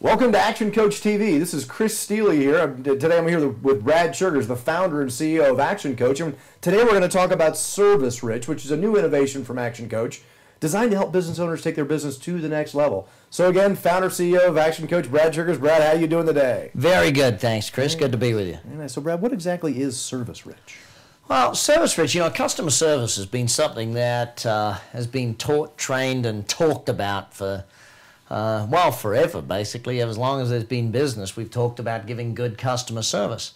Welcome to Action Coach TV. This is Chris Steele here. Today I'm here with Brad Sugars, the founder and CEO of Action Coach. And today we're going to talk about ServiceRICH, which is a new innovation from Action Coach, designed to help business owners take their business to the next level. So again, founder, CEO of Action Coach, Brad Sugars. Brad, how are you doing today? Very good, thanks, Chris. Good to be with you. So Brad, what exactly is ServiceRICH? Well, ServiceRICH, customer service has been something that has been taught, trained, and talked about for forever, basically. As long as there's been business, we've talked about giving good customer service.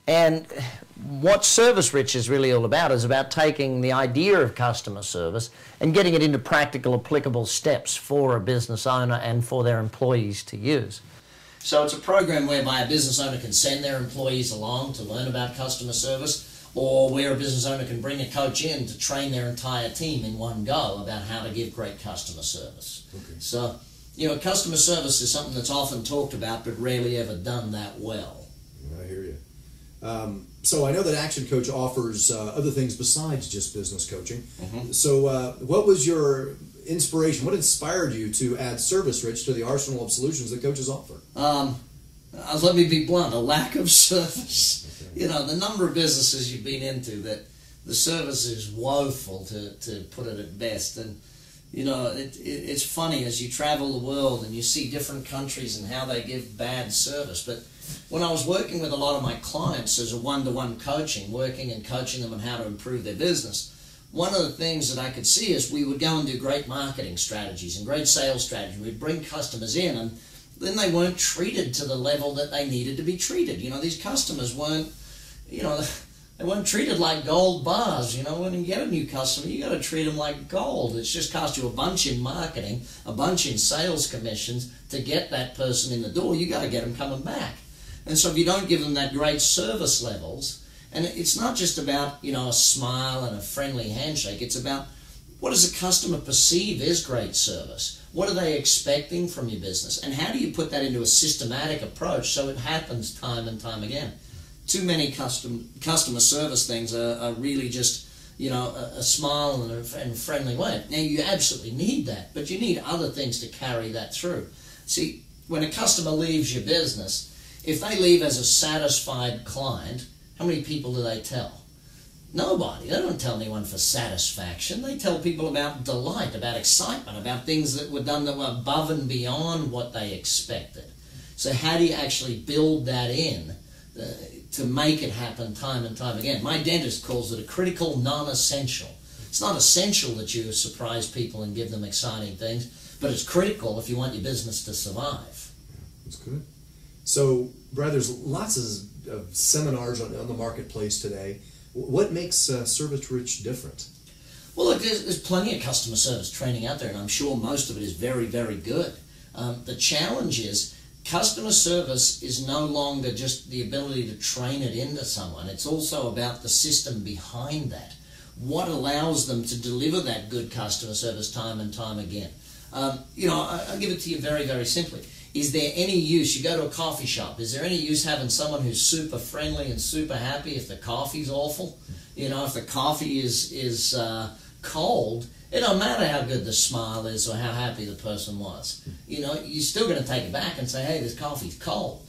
And what ServiceRICH is really all about is about taking the idea of customer service and getting it into practical, applicable steps for a business owner and for their employees to use. So it's a program whereby a business owner can send their employees along to learn about customer service, or where a business owner can bring a coach in to train their entire team in one go about how to give great customer service. Okay. So, customer service is something that's often talked about but rarely ever done that well. I hear you. So I know that Action Coach offers other things besides just business coaching. Mm-hmm. So what was your inspiration? What inspired you to add ServiceRICH to the arsenal of solutions that coaches offer? Let me be blunt, a lack of service. Okay. The number of businesses you've been into that the service is woeful, to put it at best. And it's funny as you travel the world and you see different countries and how they give bad service. But when I was working with a lot of my clients as a one-to-one coaching, working and coaching them on how to improve their business, one of the things that I could see is we would go and do great marketing strategies and great sales strategies. We'd bring customers in, and then they weren't treated to the level that they needed to be treated. These customers weren't, they weren't treated like gold bars. When you get a new customer, you got to treat them like gold. It's just cost you a bunch in marketing, a bunch in sales commissions to get that person in the door. You got to get them coming back. And so if you don't give them that great service levels, and it's not just about, a smile and a friendly handshake. It's about, what does a customer perceive is great service? What are they expecting from your business? And how do you put that into a systematic approach so it happens time and time again? Too many customer service things are really just, a smile and a friendly way. Now, you absolutely need that, but you need other things to carry that through. See, when a customer leaves your business, if they leave as a satisfied client, how many people do they tell? Nobody. They don't tell anyone for satisfaction. They tell people about delight, about excitement, about things that were done that were above and beyond what they expected. So how do you actually build that in to make it happen time and time again? My dentist calls it a critical non-essential. It's not essential that you surprise people and give them exciting things, but it's critical if you want your business to survive. That's good. So, Brad, there's lots of seminars on the marketplace today. What makes ServiceRICH different? Well, look, there's plenty of customer service training out there, and I'm sure most of it is very, very good. The challenge is customer service is no longer just the ability to train it into someone. It's also about the system behind that. What allows them to deliver that good customer service time and time again? I'll give it to you very, very simply. Is there any use, you go to a coffee shop, is there any use having someone who's super friendly and super happy if the coffee's awful? If the coffee is cold, it don't matter how good the smile is or how happy the person was. You're still going to take it back and say, hey, this coffee's cold.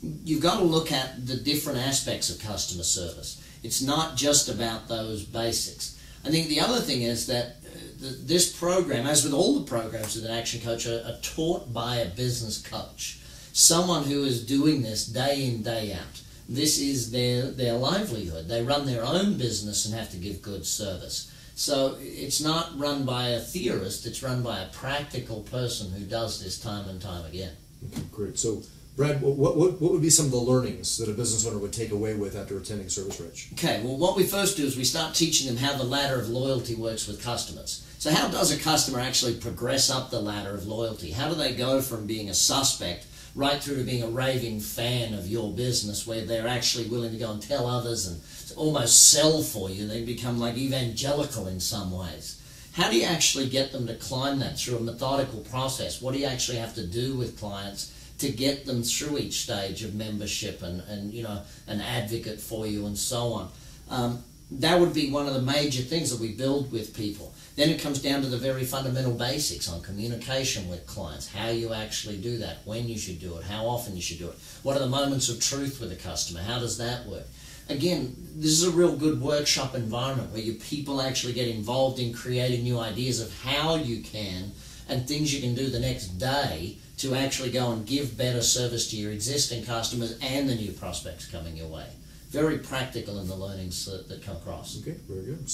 You've got to look at the different aspects of customer service. It's not just about those basics. I think the other thing is that this program, as with all the programs with an Action Coach, are taught by a business coach, someone who is doing this day in, day out. This is their livelihood. They run their own business and have to give good service. So it's not run by a theorist, it's run by a practical person who does this time and time again. Okay, great. So, Brad, what would be some of the learnings that a business owner would take away with after attending ServiceRICH? Okay, well, what we first do is we start teaching them how the ladder of loyalty works with customers. So how does a customer actually progress up the ladder of loyalty? How do they go from being a suspect right through to being a raving fan of your business, where they're actually willing to go and tell others and almost sell for you? They become like evangelical in some ways. How do you actually get them to climb that through a methodical process? What do you actually have to do with clients to get them through each stage of membership and an advocate for you and so on? that would be one of the major things that we build with people. Then it comes down to the very fundamental basics on communication with clients, how you actually do that, when you should do it, how often you should do it, what are the moments of truth with a customer, how does that work? Again, this is a real good workshop environment where your people actually get involved in creating new ideas of how you can and things you can do the next day to actually go and give better service to your existing customers and the new prospects coming your way. Very practical in the learnings that come across. Okay, very good.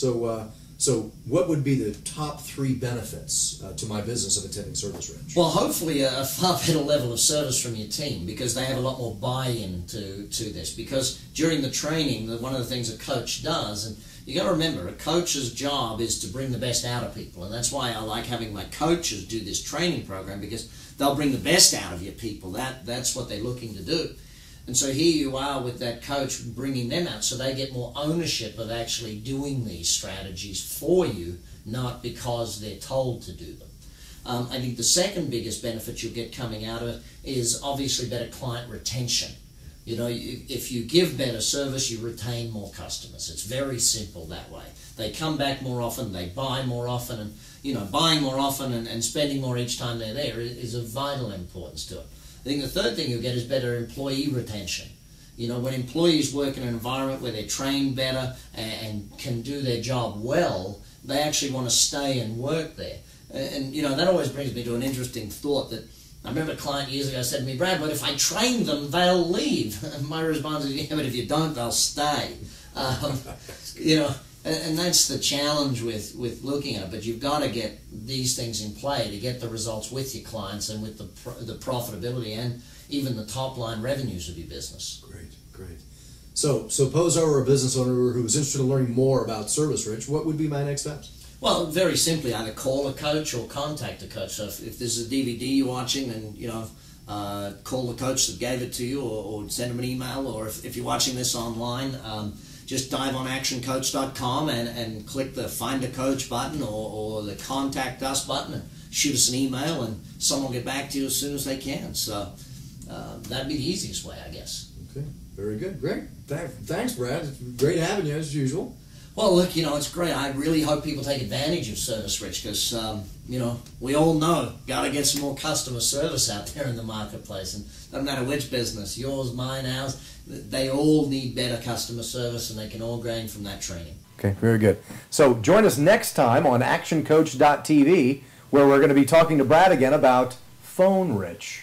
So what would be the top 3 benefits to my business of attending ServiceRICH? Well, hopefully a far better level of service from your team, because they have a lot more buy-in to this. Because during the training, one of the things a coach does, and you got to remember, a coach's job is to bring the best out of people, and that's why I like having my coaches do this training program, because they'll bring the best out of your people. That's what they're looking to do. And so here you are with that coach bringing them out, so they get more ownership of actually doing these strategies for you, not because they're told to do them. I think the second biggest benefit you'll get coming out of it is obviously better client retention. You know, if you give better service, you retain more customers. It's very simple that way. They come back more often, they buy more often, and you know, buying more often and spending more each time they're there is of vital importance to it. I think the third thing you'll get is better employee retention. You know, when employees work in an environment where they're trained better and can do their job well, they actually want to stay and work there. And you know, that always brings me to an interesting thought that I remember a client years ago said to me, "Brad, but if I train them, they'll leave." And my response is, "Yeah, but if you don't, they'll stay." You know, and that's the challenge with looking at it. But you've got to get these things in play to get the results with your clients and with the profitability and even the top line revenues of your business. Great. So suppose I were a business owner who was interested in learning more about ServiceRICH, what would be my next steps? Well, very simply, either call a coach or contact a coach. So if this is a DVD you're watching, then you know, call the coach that gave it to you, or send them an email, or if you're watching this online, just dive on actioncoach.com and click the Find a Coach button or the Contact Us button and shoot us an email, and someone will get back to you as soon as they can. So that'd be the easiest way, I guess. Okay, very good. Great. Thanks, Brad. It's great having you, as usual. Well, look, you know, it's great. I really hope people take advantage of ServiceRICH because, you know, we all know got to get some more customer service out there in the marketplace. And doesn't matter which business, yours, mine, ours, they all need better customer service, and they can all gain from that training. Okay, very good. So join us next time on actioncoach.tv, where we're going to be talking to Brad again about PhoneRich.